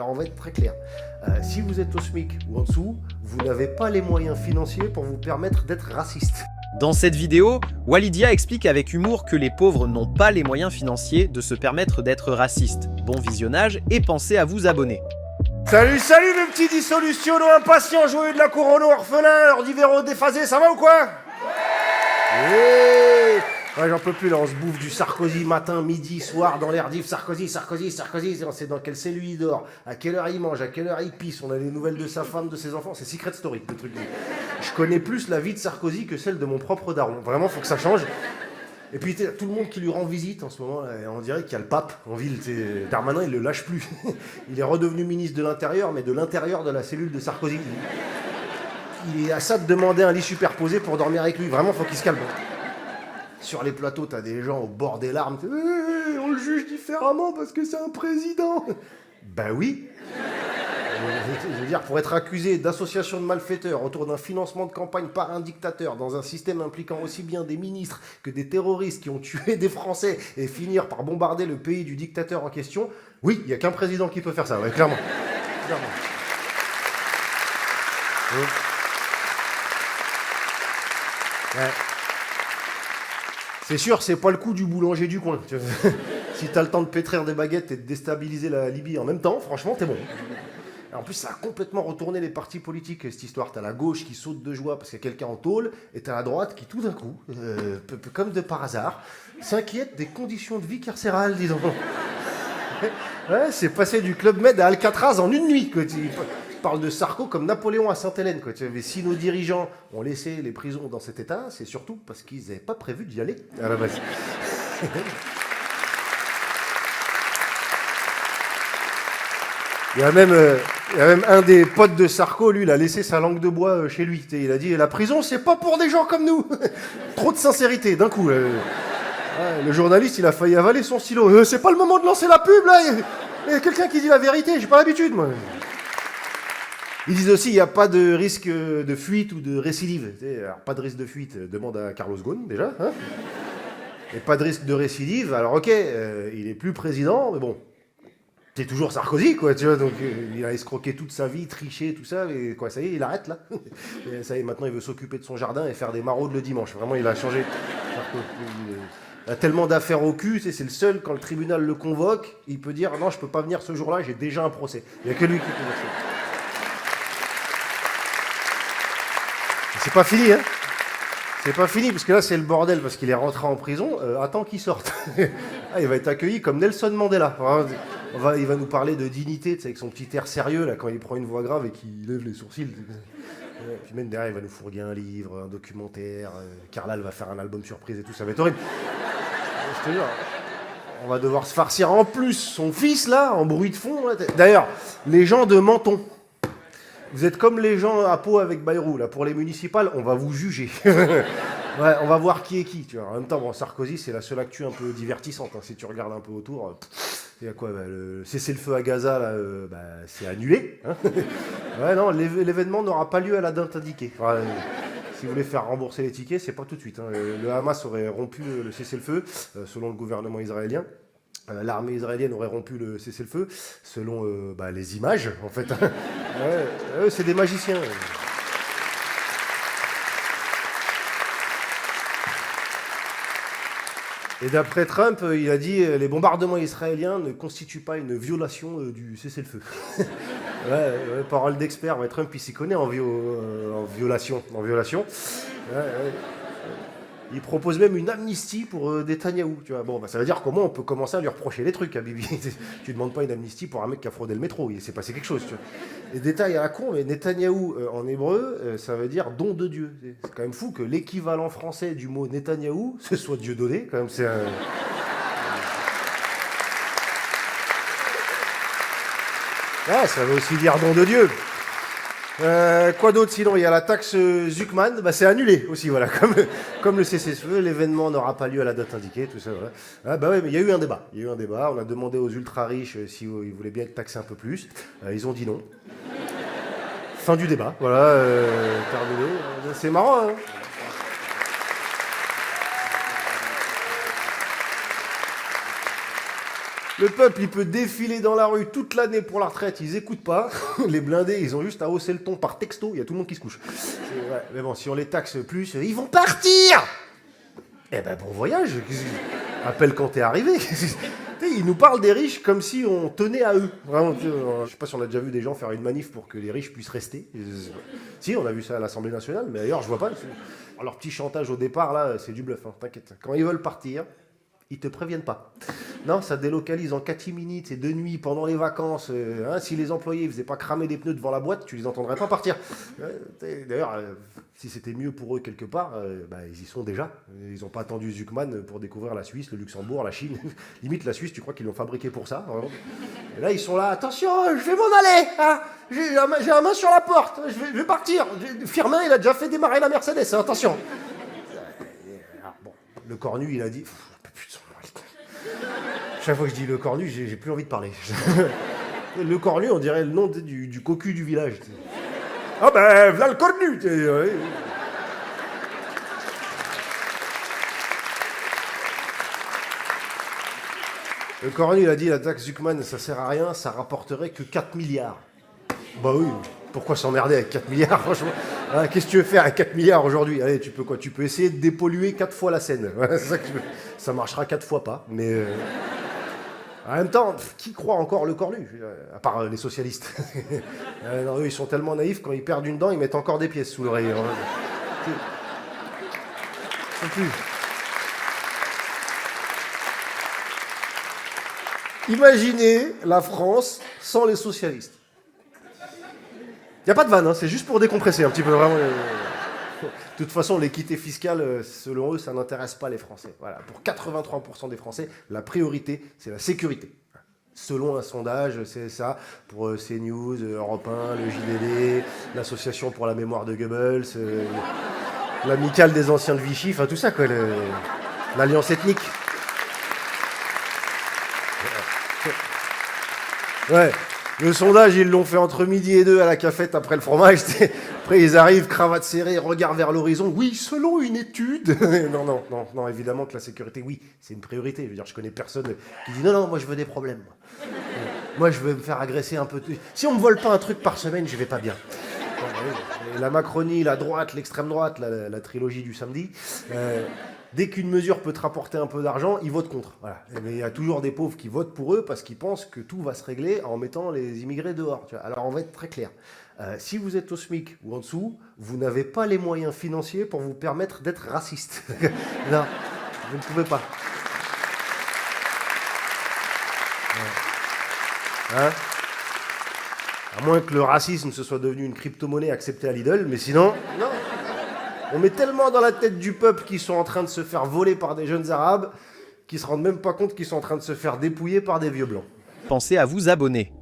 Alors on va être très clair. Si vous êtes au SMIC ou en dessous, vous n'avez pas les moyens financiers pour vous permettre d'être raciste. Dans cette vidéo, Walidia explique avec humour que les pauvres n'ont pas les moyens financiers de se permettre d'être racistes. Bon visionnage et pensez à vous abonner. Salut, salut mes petits dissolutionaux impatients, joyeux de la couronne orphelins, leurs divers déphasés, ça va ou quoi? Ouais. Ouais, j'en peux plus, là, on se bouffe du Sarkozy matin, midi, soir, dans l'air div, Sarkozy, on sait dans quelle cellule il dort, à quelle heure il mange, à quelle heure il pisse, on a les nouvelles de sa femme, de ses enfants, c'est Secret Story, le truc. Je connais plus la vie de Sarkozy que celle de mon propre daron, vraiment, faut que ça change. Et puis tout le monde qui lui rend visite en ce moment, là, on dirait qu'il y a le pape en ville. Darmanin, il le lâche plus. Il est redevenu ministre de l'Intérieur, mais de l'intérieur de la cellule de Sarkozy. Il est à ça de demander un lit superposé pour dormir avec lui. Vraiment, faut qu'il se calme. Sur les plateaux, t'as des gens au bord des larmes. On le juge différemment parce que c'est un président. Ben oui. Je veux dire, pour être accusé d'association de malfaiteurs autour d'un financement de campagne par un dictateur dans un système impliquant aussi bien des ministres que des terroristes qui ont tué des Français et finir par bombarder le pays du dictateur en question, oui, il n'y a qu'un président qui peut faire ça, ouais, clairement. Clairement. Ouais. C'est sûr, c'est pas le coup du boulanger du coin. Si t'as le temps de pétrir des baguettes et de déstabiliser la Libye en même temps, franchement, t'es bon. En plus, ça a complètement retourné les partis politiques, cette histoire. T'as la gauche qui saute de joie parce qu'il y a quelqu'un en tôle, et t'as la droite qui, tout d'un coup, comme de par hasard, s'inquiète des conditions de vie carcérales, dis donc. Ouais, c'est passé du Club Med à Alcatraz en une nuit. Il parle de Sarko comme Napoléon à Sainte-Hélène. Si nos dirigeants ont laissé les prisons dans cet état, c'est surtout parce qu'ils n'avaient pas prévu d'y aller à la base. Il y a même un des potes de Sarko, lui, il a laissé sa langue de bois chez lui. Il a dit, la prison, c'est pas pour des gens comme nous. Trop de sincérité, d'un coup. Le journaliste, il a failli avaler son stylo. C'est pas le moment de lancer la pub, là. Il y a quelqu'un qui dit la vérité, j'ai pas l'habitude, moi. Ils disent aussi, il n'y a pas de risque de fuite ou de récidive. Alors, pas de risque de fuite, demande à Carlos Ghosn, déjà. Hein, et pas de risque de récidive. Alors, ok, il est plus président, mais bon. C'est toujours Sarkozy, quoi, tu vois, donc il a escroqué toute sa vie, triché, tout ça, et quoi, ça y est, il arrête, là. Et ça y est, maintenant, il veut s'occuper de son jardin et faire des maraudes le dimanche. Vraiment, il a changé. Il a tellement d'affaires au cul, c'est le seul, quand le tribunal le convoque, il peut dire, non, je peux pas venir ce jour-là, j'ai déjà un procès. Il n'y a que lui qui peut dire ça. C'est pas fini, hein. C'est pas fini, parce que là, c'est le bordel, parce qu'il est rentré en prison, attends qu'il sorte. Il va être accueilli comme Nelson Mandela. Il va nous parler de dignité, avec son petit air sérieux, là, quand il prend une voix grave et qu'il lève les sourcils. Puis même derrière, il va nous fourguer un livre, un documentaire. Carla, elle va faire un album surprise et tout, ça va être horrible. Je te jure. On va devoir se farcir en plus son fils, là, en bruit de fond. Là. D'ailleurs, les gens de Menton, vous êtes comme les gens à Pau avec Bayrou, là. Pour les municipales, on va vous juger. Ouais, on va voir qui est qui. Tu vois. En même temps, bon, Sarkozy, c'est la seule actu un peu divertissante. Hein. Si tu regardes un peu autour, il y a quoi le cessez-le-feu à Gaza, là, c'est annulé. Hein. Ouais, non, l'événement n'aura pas lieu à la date indiquée. Enfin, si vous voulez faire rembourser les tickets, c'est pas tout de suite. Hein. Le Hamas aurait rompu le cessez-le-feu, selon le gouvernement israélien. L'armée israélienne aurait rompu le cessez-le-feu, selon les images, en fait. Ouais, c'est des magiciens. Et d'après Trump, il a dit les bombardements israéliens ne constituent pas une violation du cessez-le-feu. Ouais, parole d'expert. Ouais, Trump, il s'y connaît en violation. Ouais. Il propose même une amnistie pour Netanyahou. Tu vois. Bon, ça veut dire comment on peut commencer à lui reprocher des trucs à Bibi. Tu ne demandes pas une amnistie pour un mec qui a fraudé le métro. Il s'est passé quelque chose. Tu vois. Et détail à la con, mais Netanyahou en hébreu, ça veut dire don de Dieu. C'est quand même fou que l'équivalent français du mot Netanyahou, ce soit Dieu donné. Quand même, c'est un... Ouais, ça veut aussi dire don de Dieu. Quoi d'autre sinon? Il y a la taxe Zuckman, c'est annulé aussi, voilà. Comme le cessez-le-feu, l'événement n'aura pas lieu à la date indiquée, tout ça, voilà. Ah ouais, mais il y a eu un débat. On a demandé aux ultra-riches s'ils voulaient bien être taxés un peu plus. Ils ont dit non. Fin du débat, voilà, terminé. C'est marrant, hein. Le peuple, il peut défiler dans la rue toute l'année pour la retraite, ils écoutent pas. Les blindés, ils ont juste à hausser le ton par texto, il y a tout le monde qui se couche. Ouais, mais bon, si on les taxe plus, ils vont partir. Eh ben, bon voyage. Appelle quand t'es arrivé. Ils nous parlent des riches comme si on tenait à eux. Vraiment, je sais pas si on a déjà vu des gens faire une manif pour que les riches puissent rester. Si, on a vu ça à l'Assemblée nationale, mais d'ailleurs, je vois pas. Leur petit chantage au départ, là, c'est du bluff, hein, t'inquiète. Quand ils veulent partir, ils te préviennent pas. Non, ça délocalise en catimini, c'est de nuit, pendant les vacances. Si les employés ne faisaient pas cramer des pneus devant la boîte, tu les entendrais pas partir. D'ailleurs, si c'était mieux pour eux quelque part, ils y sont déjà. Ils n'ont pas attendu Zuckman pour découvrir la Suisse, le Luxembourg, la Chine. Limite, la Suisse, tu crois qu'ils l'ont fabriqué pour ça, vraiment. Et là, ils sont là, attention, je vais m'en aller, hein. J'ai la main sur la porte, je vais partir. Firmin, il a déjà fait démarrer la Mercedes, hein, attention. Bon, le cornu, il a dit... Chaque fois que je dis le cornu, j'ai plus envie de parler. Le cornu, on dirait le nom du cocu du village. Ah ben, voilà le cornu. Le cornu, il a dit, la taxe Zuckman, ça sert à rien, ça rapporterait que 4 milliards. Bah oui, pourquoi s'emmerder avec 4 milliards, franchement? Qu'est-ce que tu veux faire avec 4 milliards aujourd'hui? Allez, tu peux quoi? Tu peux essayer de dépolluer 4 fois la Seine. Voilà, c'est ça que ça marchera 4 fois pas, mais... En même temps, qui croit encore le cornu? À part les socialistes. Non, eux, ils sont tellement naïfs, quand ils perdent une dent, ils mettent encore des pièces sous l'oreille. Imaginez la France sans les socialistes. Il n'y a pas de vanne, hein, c'est juste pour décompresser un petit peu. Vraiment. De toute façon, l'équité fiscale, selon eux, ça n'intéresse pas les Français. Voilà. Pour 83% des Français, la priorité, c'est la sécurité. Selon un sondage, c'est ça, pour CNews, Europe 1, le JDD, l'Association pour la mémoire de Goebbels, l'Amicale des anciens de Vichy, enfin tout ça, quoi, l'alliance ethnique. Ouais. Le sondage, ils l'ont fait entre midi et 2 à la cafette après le fromage. Après, ils arrivent, cravate serrée, regard vers l'horizon. Oui, selon une étude. Non, évidemment que la sécurité, oui, c'est une priorité. Je veux dire, je connais personne qui dit non, moi je veux des problèmes. Moi, je veux me faire agresser un peu. Si on me vole pas un truc par semaine, je vais pas bien. La Macronie, la droite, l'extrême droite, la trilogie du samedi. Dès qu'une mesure peut te rapporter un peu d'argent, ils votent contre. Voilà. Mais il y a toujours des pauvres qui votent pour eux parce qu'ils pensent que tout va se régler en mettant les immigrés dehors. Tu vois. Alors on va être très clair. Si vous êtes au SMIC ou en dessous, vous n'avez pas les moyens financiers pour vous permettre d'être raciste. Non, vous ne pouvez pas. Hein? À moins que le racisme se soit devenu une crypto-monnaie acceptée à Lidl, mais sinon, non. On met tellement dans la tête du peuple qu'ils sont en train de se faire voler par des jeunes arabes qu'ils se rendent même pas compte qu'ils sont en train de se faire dépouiller par des vieux blancs. Pensez à vous abonner.